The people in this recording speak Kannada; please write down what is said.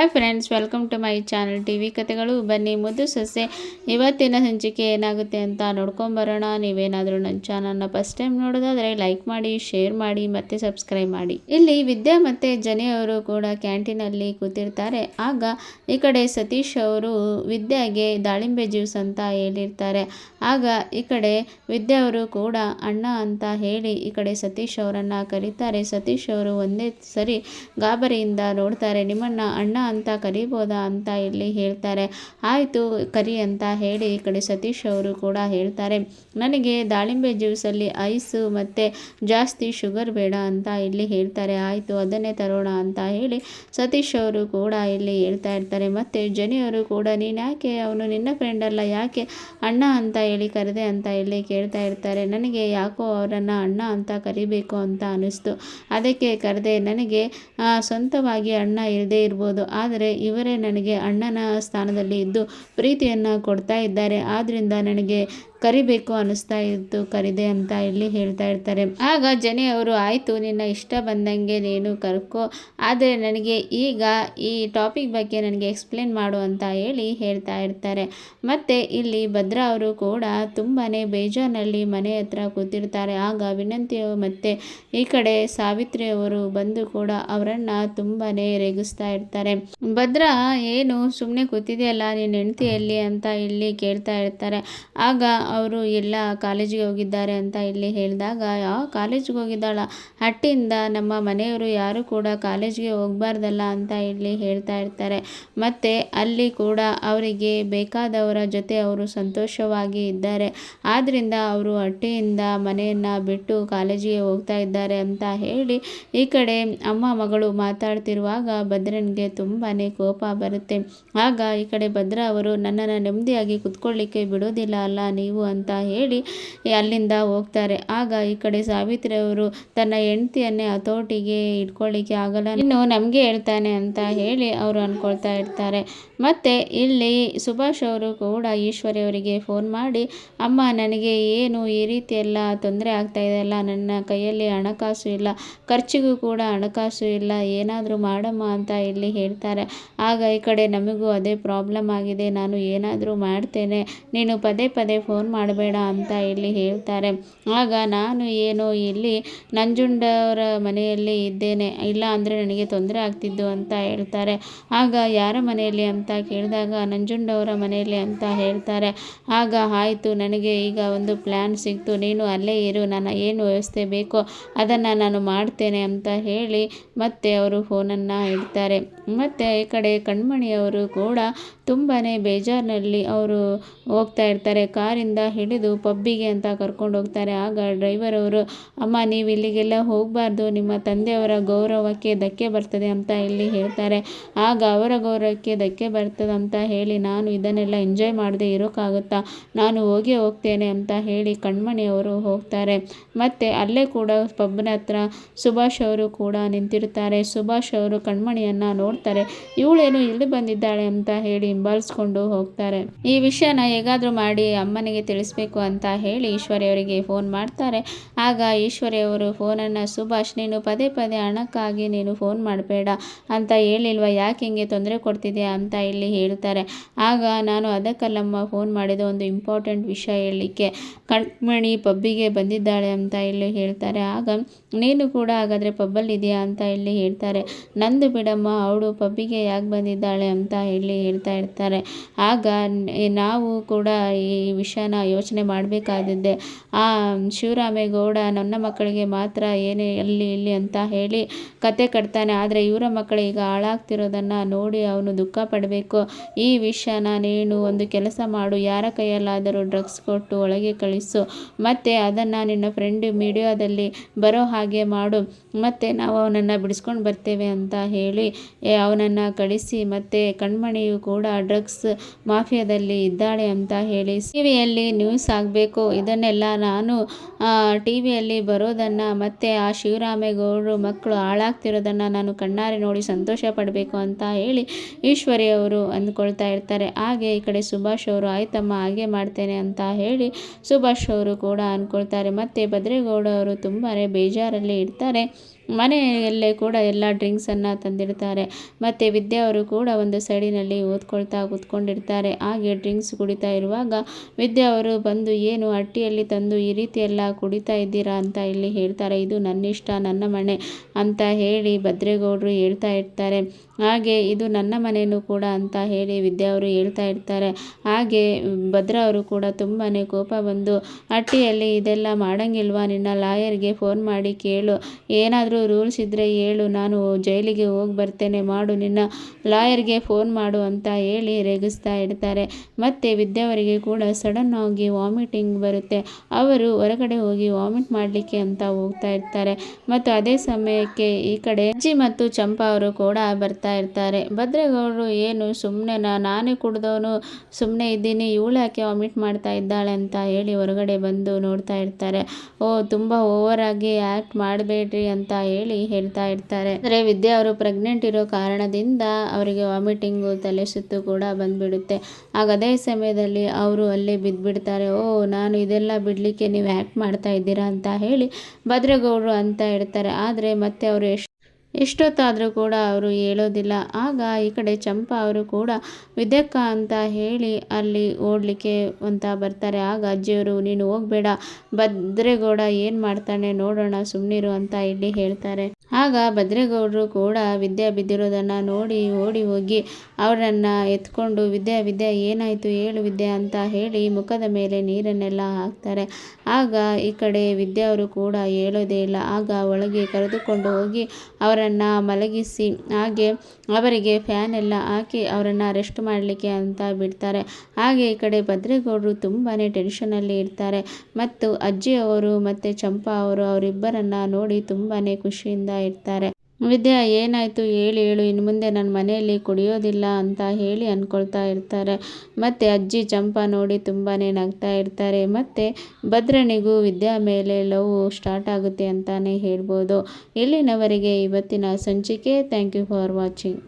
Hi friends, welcome to my channel TV ಕಥೆಗಳು. ಬನ್ನಿ ಮುದ್ದು ಸೊಸೆ ಇವತ್ತಿನ ಸಂಚಿಕೆ ಏನಾಗುತ್ತೆ ಅಂತ ನೋಡ್ಕೊಂಬರೋಣ. ನೀವೇನಾದರೂ ನನ್ನ ಚಾನಲ್ನ ಫಸ್ಟ್ ಟೈಮ್ ನೋಡೋದಾದರೆ ಲೈಕ್ ಮಾಡಿ, ಶೇರ್ ಮಾಡಿ ಮತ್ತು ಸಬ್ಸ್ಕ್ರೈಬ್ ಮಾಡಿ. ಇಲ್ಲಿ ವಿದ್ಯಾ ಮತ್ತು ಜನಿಯವರು ಕೂಡ ಕ್ಯಾಂಟೀನಲ್ಲಿ ಕೂತಿರ್ತಾರೆ. ಆಗ ಈ ಕಡೆ ಸತೀಶ್ ಅವರು ವಿದ್ಯಾಗೆ ದಾಳಿಂಬೆ ಜ್ಯೂಸ್ ಅಂತ ಹೇಳಿರ್ತಾರೆ. ಆಗ ಈ ಕಡೆ ವಿದ್ಯಾ ಅವರು ಕೂಡ ಅಣ್ಣ ಅಂತ ಹೇಳಿ ಈ ಕಡೆ ಸತೀಶ್ ಅವರನ್ನು ಕರೀತಾರೆ. ಸತೀಶ್ ಅವರು ಒಂದೇ ಸರಿ ಗಾಬರಿಯಿಂದ ನೋಡ್ತಾರೆ. ನಿಮ್ಮನ್ನ ಅಣ್ಣ ಅಂತ ಕರಿಬೋದಾ ಅಂತ ಇಲ್ಲಿ ಹೇಳ್ತಾರೆ. ಆಯಿತು ಕರಿ ಅಂತ ಹೇಳಿ ಈ ಕಡೆ ಸತೀಶ್ ಅವರು ಕೂಡ ಹೇಳ್ತಾರೆ. ನನಗೆ ದಾಳಿಂಬೆ ಜ್ಯೂಸಲ್ಲಿ ಐಸು ಮತ್ತು ಜಾಸ್ತಿ ಶುಗರ್ ಬೇಡ ಅಂತ ಇಲ್ಲಿ ಹೇಳ್ತಾರೆ. ಆಯಿತು ಅದನ್ನೇ ತರೋಣ ಅಂತ ಹೇಳಿ ಸತೀಶ್ ಅವರು ಕೂಡ ಇಲ್ಲಿ ಹೇಳ್ತಾ ಇರ್ತಾರೆ. ಮತ್ತು ಜನಿಯವರು ಕೂಡ ನೀನು ಯಾಕೆ ಅವನು ನಿನ್ನ ಫ್ರೆಂಡ್ ಅಲ್ಲ, ಯಾಕೆ ಅಣ್ಣ ಅಂತ ಹೇಳಿ ಕರೆದೆ ಅಂತ ಇಲ್ಲಿ ಕೇಳ್ತಾ ಇರ್ತಾರೆ. ನನಗೆ ಯಾಕೋ ಅವರನ್ನು ಅಣ್ಣ ಅಂತ ಕರಿಬೇಕು ಅಂತ ಅನ್ನಿಸ್ತು, ಅದಕ್ಕೆ ಕರೆದೆ. ನನಗೆ ಸ್ವಂತವಾಗಿ ಅಣ್ಣ ಇಲ್ಲದೇ ಇರ್ಬೋದು, ಆದರೆ ಇವರೇ ನನಗೆ ಅಣ್ಣನ ಸ್ಥಾನದಲ್ಲಿ ಇದ್ದು ಪ್ರೀತಿಯನ್ನು ಕೊಡ್ತಾ ಇದ್ದಾರೆ. ಆದ್ದರಿಂದ ನನಗೆ ಕರಿಬೇಕು ಅನ್ನಿಸ್ತಾ ಇತ್ತು, ಕರಿದೆ ಅಂತ ಇಲ್ಲಿ ಹೇಳ್ತಾ ಇರ್ತಾರೆ. ಆಗ ಜನಿ ಅವರು ಆಯಿತು ನಿನ್ನ ಇಷ್ಟ ಬಂದಂಗೆ ನೀನು ಕರ್ಕೋ, ಆದರೆ ನನಗೆ ಈಗ ಈ ಟಾಪಿಕ್ ಬಗ್ಗೆ ನನಗೆ ಎಕ್ಸ್ಪ್ಲೇನ್ ಮಾಡು ಅಂತ ಹೇಳಿ ಹೇಳ್ತಾ ಇರ್ತಾರೆ. ಮತ್ತು ಇಲ್ಲಿ ಭದ್ರಾ ಅವರು ಕೂಡ ತುಂಬಾ ಬೇಜಾರಿನಲ್ಲಿ ಮನೆ ಹತ್ರ ಕೂತಿರ್ತಾರೆ. ಆಗ ವಿನಂತಿ ಮತ್ತು ಈ ಕಡೆ ಸಾವಿತ್ರಿ ಅವರು ಬಂದು ಕೂಡ ಅವರನ್ನು ತುಂಬಾ ರೇಗಿಸ್ತಾ ಇರ್ತಾರೆ. ಭದ್ರಾ ಏನು ಸುಮ್ಮನೆ ಕೂತಿದೆಯಲ್ಲ ನಿನ್ನ ಹೆಂಡತಿಯಲ್ಲಿ ಅಂತ ಇಲ್ಲಿ ಕೇಳ್ತಾ ಇರ್ತಾರೆ. ಆಗ ಅವರು ಎಲ್ಲ ಕಾಲೇಜಿಗೆ ಹೋಗಿದ್ದಾರೆ ಅಂತ ಇಲ್ಲಿ ಹೇಳಿದಾಗ ಯಾವ ಕಾಲೇಜಿಗೆ ಹೋಗಿದ್ದಾಳ, ಹಟ್ಟಿಯಿಂದ ನಮ್ಮ ಮನೆಯವರು ಯಾರು ಕೂಡ ಕಾಲೇಜಿಗೆ ಹೋಗಬಾರ್ದಲ್ಲ ಅಂತ ಇಲ್ಲಿ ಹೇಳ್ತಾ ಇರ್ತಾರೆ. ಮತ್ತು ಅಲ್ಲಿ ಕೂಡ ಅವರಿಗೆ ಬೇಕಾದವರ ಜೊತೆ ಅವರು ಸಂತೋಷವಾಗಿ ಇದ್ದಾರೆ, ಆದ್ದರಿಂದ ಅವರು ಹಟ್ಟಿಯಿಂದ ಮನೆಯನ್ನು ಬಿಟ್ಟು ಕಾಲೇಜಿಗೆ ಹೋಗ್ತಾ ಇದ್ದಾರೆ ಅಂತ ಹೇಳಿ ಈ ಕಡೆ ಅಮ್ಮ ಮಗಳು ಮಾತಾಡ್ತಿರುವಾಗ ಭದ್ರನಿಗೆ ತುಂಬಾ ಕೋಪ ಬರುತ್ತೆ. ಆಗ ಈ ಕಡೆ ಭದ್ರಾ ಅವರು ನನ್ನನ್ನು ನೆಮ್ಮದಿಯಾಗಿ ಕುತ್ಕೊಳ್ಳಿಕ್ಕೆ ಬಿಡೋದಿಲ್ಲ ಅಲ್ಲ ನೀವು ಅಂತ ಹೇಳಿ ಅಲ್ಲಿಂದ ಹೋಗ್ತಾರೆ. ಆಗ ಈ ಕಡೆ ಸಾವಿತ್ರಿ ಅವರು ತನ್ನ ಹೆಂಡತಿಯನ್ನೇ ಹತೋಟಿಗೆ ಇಟ್ಕೊಳ್ಳಿಕ್ಕೆ ಆಗಲ್ಲ, ಇನ್ನು ನಮಗೆ ಹೇಳ್ತಾನೆ ಅಂತ ಹೇಳಿ ಅವರು ಅಂದ್ಕೊಳ್ತಾ ಇರ್ತಾರೆ. ಮತ್ತು ಇಲ್ಲಿ ಸುಭಾಷ್ ಅವರು ಕೂಡ ಈಶ್ವರಿ ಅವರಿಗೆ ಫೋನ್ ಮಾಡಿ ಅಮ್ಮ ನನಗೆ ಏನು ಈ ರೀತಿ ಎಲ್ಲ ತೊಂದರೆ ಆಗ್ತಾ ಇದೆಯಲ್ಲ, ನನ್ನ ಕೈಯಲ್ಲಿ ಹಣಕಾಸು ಇಲ್ಲ, ಖರ್ಚಿಗೂ ಕೂಡ ಹಣಕಾಸು ಇಲ್ಲ, ಏನಾದರೂ ಮಾಡಮ್ಮ ಅಂತ ಇಲ್ಲಿ ಹೇಳ್ತಾರೆ. ಆಗ ಈ ಕಡೆ ನಮಗೂ ಅದೇ ಪ್ರಾಬ್ಲಮ್ ಆಗಿದೆ, ನಾನು ಏನಾದರೂ ಮಾಡ್ತೇನೆ, ನೀನು ಪದೇ ಪದೇ ಫೋನ್ ಮಾಡಬೇಡ ಅಂತ ಇಲ್ಲಿ ಹೇಳ್ತಾರೆ. ಆಗ ನಾನು ಏನು ಇಲ್ಲಿ ನಂಜುಂಡವರ ಮನೆಯಲ್ಲಿ ಇದ್ದೇನೆ, ಇಲ್ಲ ಅಂದರೆ ನನಗೆ ತೊಂದರೆ ಆಗ್ತಿದ್ದು ಅಂತ ಹೇಳ್ತಾರೆ. ಆಗ ಯಾರ ಮನೆಯಲ್ಲಿ ಅಂತ ಕೇಳಿದಾಗ ನಂಜುಂಡವರ ಮನೆಯಲ್ಲಿ ಅಂತ ಹೇಳ್ತಾರೆ. ಆಗ ಆಯಿತು ನನಗೆ ಈಗ ಒಂದು ಪ್ಲ್ಯಾನ್ ಸಿಕ್ತು, ನೀನು ಅಲ್ಲೇ ಇರು, ನಾನು ಏನು ವ್ಯವಸ್ಥೆ ಬೇಕೋ ಅದನ್ನು ನಾನು ಮಾಡ್ತೇನೆ ಅಂತ ಹೇಳಿ ಮತ್ತೆ ಅವರು ಫೋನನ್ನು ಇಡ್ತಾರೆ. ಮತ್ತು ಈ ಕಡೆ ಕಣ್ಮಣಿಯವರು ಕೂಡ ತುಂಬಾ ಬೇಜಾರಿನಲ್ಲಿ ಅವರು ಹೋಗ್ತಾ ಇರ್ತಾರೆ. ಕಾರಿಂದ ಹಿಡಿದು ಪಬ್ಬಿಗೆ ಅಂತ ಕರ್ಕೊಂಡು ಹೋಗ್ತಾರೆ. ಆಗ ಡ್ರೈವರ್ ಅವರು ಅಮ್ಮ ನೀವು ಇಲ್ಲಿಗೆಲ್ಲ ಹೋಗಬಾರ್ದು, ನಿಮ್ಮ ತಂದೆಯವರ ಗೌರವಕ್ಕೆ ಧಕ್ಕೆ ಬರ್ತದೆ ಅಂತ ಇಲ್ಲಿ ಹೇಳ್ತಾರೆ. ಆಗ ಅವರ ಗೌರವಕ್ಕೆ ಧಕ್ಕೆ ಬರ್ತದಂತ ಹೇಳಿ ನಾನು ಇದನ್ನೆಲ್ಲ ಎಂಜಾಯ್ ಮಾಡದೆ ಇರೋಕ್ಕಾಗುತ್ತಾ, ನಾನು ಹೋಗ್ತೇನೆ ಅಂತ ಹೇಳಿ ಕಣ್ಮಣಿಯವರು ಹೋಗ್ತಾರೆ. ಮತ್ತು ಅಲ್ಲೇ ಕೂಡ ಪಬ್ನ ಹತ್ರ ಸುಭಾಷ್ ಅವರು ಕೂಡ ನಿಂತಿರ್ತಾರೆ. ಸುಭಾಷ್ ಅವರು ಕಣ್ಮಣಿಯನ್ನು ನೋಡ್ತಾರೆ, ಇವಳೇನು ಇಲ್ಲಿ ಬಂದಿದ್ದಾಳೆ ಅಂತ ಹೇಳಿ ಹಿಂಬಾಲಿಸ್ಕೊಂಡು ಹೋಗ್ತಾರೆ. ಈ ವಿಷಯನ ಹೇಗಾದರೂ ಮಾಡಿ ಅಮ್ಮನಿಗೆ ತಿಳಿಸ್ಬೇಕು ಅಂತ ಹೇಳಿ ಈಶ್ವರಿ ಅವರಿಗೆ ಫೋನ್ ಮಾಡ್ತಾರೆ. ಆಗ ಈಶ್ವರಿ ಅವರು ಫೋನನ್ನು ಸುಭಾಷ್ ನೀನು ಪದೇ ಪದೇ ಹಣಕ್ಕಾಗಿ ನೀನು ಫೋನ್ ಮಾಡಬೇಡ ಅಂತ ಹೇಳಿಲ್ವ, ಯಾಕೆ ಹಿಂಗೆ ತೊಂದರೆ ಕೊಡ್ತಿದ್ಯಾ ಅಂತ ಇಲ್ಲಿ ಹೇಳ್ತಾರೆ. ಆಗ ನಾನು ಅದಕ್ಕಲ್ಲಮ್ಮ ಫೋನ್ ಮಾಡಿದ, ಒಂದು ಇಂಪಾರ್ಟೆಂಟ್ ವಿಷಯ ಹೇಳಲಿಕ್ಕೆ, ಕಣ್ಮಣಿ ಪಬ್ಬಿಗೆ ಬಂದಿದ್ದಾಳೆ ಅಂತ ಇಲ್ಲಿ ಹೇಳ್ತಾರೆ. ಆಗ ನೀನು ಕೂಡ ಹಾಗಾದರೆ ಪಬ್ಬಲ್ಲಿದೆಯಾ ಅಂತ ಇಲ್ಲಿ ಹೇಳ್ತಾರೆ. ನಂದು ಬಿಡಮ್ಮ, ಅವಳು ಪಬ್ಬಿಗೆ ಯಾಕೆ ಬಂದಿದ್ದಾಳೆ ಅಂತ ಹೇಳಿ ಹೇಳ್ತಾ ಇರ್ತಾರೆ. ಆಗ ನಾವು ಕೂಡ ಈ ವಿಷಯನ ಯೋಚನೆ ಮಾಡಬೇಕಾದದ್ದೇ, ಆ ಶಿವರಾಮೇಗೌಡ ನನ್ನ ಮಕ್ಕಳಿಗೆ ಮಾತ್ರ ಏನೇ ಅಲ್ಲಿ ಇಲ್ಲಿ ಅಂತ ಹೇಳಿ ಕತೆ ಕಟ್ತಾನೆ, ಆದರೆ ಇವರ ಮಕ್ಕಳೀಗ ಹಾಳಾಗ್ತಿರೋದನ್ನು ನೋಡಿ ಅವನು ದುಃಖ ಪಡಬೇಕು. ಈ ವಿಷಯನ ನೀನು ಒಂದು ಕೆಲಸ ಮಾಡು, ಯಾರ ಕೈಯಲ್ಲಾದರೂ ಡ್ರಗ್ಸ್ ಕೊಟ್ಟು ಒಳಗೆ ಕಳಿಸು, ಮತ್ತು ಅದನ್ನು ನಿನ್ನ ಫ್ರೆಂಡ್ ಮೀಡಿಯಾದಲ್ಲಿ ಬರೋ ಹಾಗೆ ಮಾಡು, ಮತ್ತು ನಾವು ಅವನನ್ನು ಬಿಡಿಸ್ಕೊಂಡು ಬರ್ತೇವೆ ಅಂತ ಹೇಳಿ ಅವನನ್ನು ಕಳಿಸಿ, ಮತ್ತು ಕಣ್ಮಣಿಯು ಕೂಡ ಡ್ರಗ್ಸ್ ಮಾಫಿಯಾದಲ್ಲಿ ಇದ್ದಾಳೆ ಅಂತ ಹೇಳಿ ಟಿವಿಯಲ್ಲಿ ನ್ಯೂಸ್ ಆಗಬೇಕು. ಇದನ್ನೆಲ್ಲ ನಾನು ಟಿವಿಯಲ್ಲಿ ಬರೋದನ್ನು ಮತ್ತು ಆ ಶಿವರಾಮೇಗೌಡರು ಮಕ್ಕಳು ಹಾಳಾಗ್ತಿರೋದನ್ನು ನಾನು ಕಣ್ಣಾರೆ ನೋಡಿ ಸಂತೋಷ ಪಡಬೇಕು ಅಂತ ಹೇಳಿ ಈಶ್ವರಿ ಅವರು ಅಂದ್ಕೊಳ್ತಾ ಇರ್ತಾರೆ. ಹಾಗೆ ಈ ಕಡೆ ಸುಭಾಷ್ ಅವರು ಆಯ್ತಮ್ಮ ಹಾಗೆ ಮಾಡ್ತೇನೆ ಅಂತ ಹೇಳಿ ಸುಭಾಷ್ ಅವರು ಕೂಡ ಅಂದ್ಕೊಳ್ತಾರೆ. ಮತ್ತು ಭದ್ರೇಗೌಡ ಅವರು ತುಂಬಾ ಬೇಜಾರಲ್ಲಿ ಇರ್ತಾರೆ. ಮನೆಯಲ್ಲೇ ಕೂಡ ಎಲ್ಲ ಡ್ರಿಂಕ್ಸನ್ನು ತಂದಿರ್ತಾರೆ. ಮತ್ತು ವಿದ್ಯಾ ಅವರು ಕೂಡ ಒಂದು ಸೈಡಿನಲ್ಲಿ ಓದ್ಕೊಳ್ತಾ ಕೂತ್ಕೊಂಡಿರ್ತಾರೆ. ಹಾಗೆ ಡ್ರಿಂಕ್ಸ್ ಕುಡಿತಾ ಇರುವಾಗ ವಿದ್ಯಾ ಅವರು ಬಂದು, ಏನು ಅಟ್ಟಿಯಲ್ಲಿ ತಂದು ಈ ರೀತಿ ಎಲ್ಲ ಕುಡಿತಾ ಇದ್ದೀರಾ ಅಂತ ಇಲ್ಲಿ ಹೇಳ್ತಾರೆ. ಇದು ನನ್ನಿಷ್ಟ, ನನ್ನ ಮನೆ ಅಂತ ಹೇಳಿ ಭದ್ರೇಗೌಡರು ಹೇಳ್ತಾ ಇರ್ತಾರೆ. ಹಾಗೆ ಇದು ನನ್ನ ಮನೆಯೂ ಕೂಡ ಅಂತ ಹೇಳಿ ವಿದ್ಯಾ ಅವರು ಹೇಳ್ತಾ ಇರ್ತಾರೆ. ಹಾಗೆ ಭದ್ರಾ ಅವರು ಕೂಡ ತುಂಬಾ ಕೋಪ ಬಂದು, ಅಟ್ಟಿಯಲ್ಲಿ ಇದೆಲ್ಲ ಮಾಡಂಗಿಲ್ವಾ, ನಿನ್ನ ಲಾಯರ್ಗೆ ಫೋನ್ ಮಾಡಿ ಕೇಳು, ಏನಾದರೂ ರೂಲ್ಸ್ ಇದ್ದರೆ ಹೇಳು, ನಾನು ಜೈಲಿಗೆ ಹೋಗಿ ಬರ್ತೇನೆ, ಮಾಡು, ನಿನ್ನ ಲಾಯರ್ಗೆ ಫೋನ್ ಮಾಡು ಅಂತ ಹೇಳಿ ರೇಗಿಸ್ತಾ ಇರ್ತಾರೆ. ಮತ್ತು ವಿದ್ಯಾವರಿಗೆ ಕೂಡ ಸಡನ್ ಆಗಿ ವಾಮಿಟಿಂಗ್ ಬರುತ್ತೆ. ಅವರು ಹೊರಗಡೆ ಹೋಗಿ ವಾಮಿಟ್ ಮಾಡಲಿಕ್ಕೆ ಅಂತ ಹೋಗ್ತಾ ಇರ್ತಾರೆ. ಮತ್ತು ಅದೇ ಸಮಯಕ್ಕೆ ಈ ಕಡೆ ಅಜ್ಜಿ ಮತ್ತು ಚಂಪಾ ಅವರು ಕೂಡ ಬರ್ತಾ ಇರ್ತಾರೆ. ಭದ್ರೇಗೌಡರು, ಏನು ಸುಮ್ಮನೆ ನಾನೇ ಕುಡ್ದವನು ಸುಮ್ಮನೆ ಇದ್ದೀನಿ, ಇವಳು ಯಾಕೆ ವಾಮಿಟ್ ಮಾಡ್ತಾ ಇದ್ದಾಳೆ ಅಂತ ಹೇಳಿ ಹೊರಗಡೆ ಬಂದು ನೋಡ್ತಾ ಇರ್ತಾರೆ. ತುಂಬ ಓವರಾಗಿ ಆ್ಯಕ್ಟ್ ಮಾಡಬೇಡ್ರಿ ಅಂತ ಹೇಳಿ ಹೇಳ್ತಾ ಇರ್ತಾರೆ. ಅಂದರೆ ವಿದ್ಯಾ ಅವರು ಪ್ರೆಗ್ನೆಂಟ್ ಇರೋ ಕಾರಣದಿಂದ ಅವರಿಗೆ ವಾಮಿಟಿಂಗು, ತಲೆ ಸುತ್ತು ಕೂಡ ಬಂದುಬಿಡುತ್ತೆ. ಆಗ ಅದೇ ಸಮಯದಲ್ಲಿ ಅವರು ಅಲ್ಲೇ ಬಿದ್ದುಬಿಡ್ತಾರೆ. ನಾನು ಇದೆಲ್ಲ ಬಿಡಲಿಕ್ಕೆ ನೀವು ಆ್ಯಕ್ಟ್ ಮಾಡ್ತಾ ಇದ್ದೀರಾ ಅಂತ ಹೇಳಿ ಭದ್ರೇಗೌಡರು ಅಂತ ಇರ್ತಾರೆ. ಆದರೆ ಮತ್ತೆ ಅವರು ಎಷ್ಟೊತ್ತಾದರೂ ಕೂಡ ಅವರು ಹೇಳೋದಿಲ್ಲ. ಆಗ ಈ ಕಡೆ ಚಂಪಾ ಅವರು ಕೂಡ ವಿದ್ಯಕ್ಕ ಅಂತ ಹೇಳಿ ಅಲ್ಲಿ ಓಡಲಿಕ್ಕೆ ಅಂತ ಬರ್ತಾರೆ. ಆಗ ಅಜ್ಜಿಯವರು, ನೀನು ಹೋಗಬೇಡ, ಭದ್ರೇಗೌಡ ಏನು ಮಾಡ್ತಾನೆ ನೋಡೋಣ, ಸುಮ್ಮನಿರು ಅಂತ ಇಲ್ಲಿ ಹೇಳ್ತಾರೆ. ಆಗ ಭದ್ರೇಗೌಡರು ಕೂಡ ವಿದ್ಯಾ ಬಿದ್ದಿರೋದನ್ನು ನೋಡಿ ಓಡಿ ಹೋಗಿ ಅವರನ್ನು ಎತ್ಕೊಂಡು, ವಿದ್ಯಾ ಏನಾಯಿತು ಹೇಳು ವಿದ್ಯಾ ಅಂತ ಹೇಳಿ ಮುಖದ ಮೇಲೆ ನೀರನ್ನೆಲ್ಲ ಹಾಕ್ತಾರೆ. ಆಗ ಈ ಕಡೆ ವಿದ್ಯಾ ಅವರು ಕೂಡ ಹೇಳೋದೇ ಇಲ್ಲ. ಆಗ ಒಳಗೆ ಕರೆದುಕೊಂಡು ಹೋಗಿ ಅವರನ್ನು ಮಲಗಿಸಿ ಹಾಗೆ ಅವರಿಗೆ ಫ್ಯಾನ್ ಎಲ್ಲ ಹಾಕಿ ಅವರನ್ನು ರೆಸ್ಟ್ ಮಾಡಲಿಕ್ಕೆ ಅಂತ ಬಿಡ್ತಾರೆ. ಹಾಗೆ ಈ ಕಡೆ ಭದ್ರೇಗೌಡರು ತುಂಬಾ ಟೆನ್ಷನಲ್ಲಿ ಇರ್ತಾರೆ. ಮತ್ತು ಅಜ್ಜಿಯವರು ಮತ್ತು ಚಂಪಾ ಅವರು ಅವರಿಬ್ಬರನ್ನು ನೋಡಿ ತುಂಬಾ ಖುಷಿಯಿಂದ ಇರ್ತಾರೆ. ವಿದ್ಯಾ, ಏನಾಯಿತು ಹೇಳು, ಇನ್ನು ಮುಂದೆ ನನ್ನ ಮನೆಯಲ್ಲಿ ಕುಡಿಯೋದಿಲ್ಲ ಅಂತ ಹೇಳಿ ಅಂದ್ಕೊಳ್ತಾ ಇರ್ತಾರೆ. ಮತ್ತು ಅಜ್ಜಿ ಚಂಪಾ ನೋಡಿ ತುಂಬಾ ನಗ್ತಾ ಇರ್ತಾರೆ. ಮತ್ತು ಭದ್ರನಿಗೂ ವಿದ್ಯಾ ಮೇಲೆ ಲವ್ ಸ್ಟಾರ್ಟ್ ಆಗುತ್ತೆ ಅಂತಲೇ ಹೇಳ್ಬೋದು. ಇಲ್ಲಿನವರೆಗೆ ಇವತ್ತಿನ ಸಂಚಿಕೆ. Thank you for watching.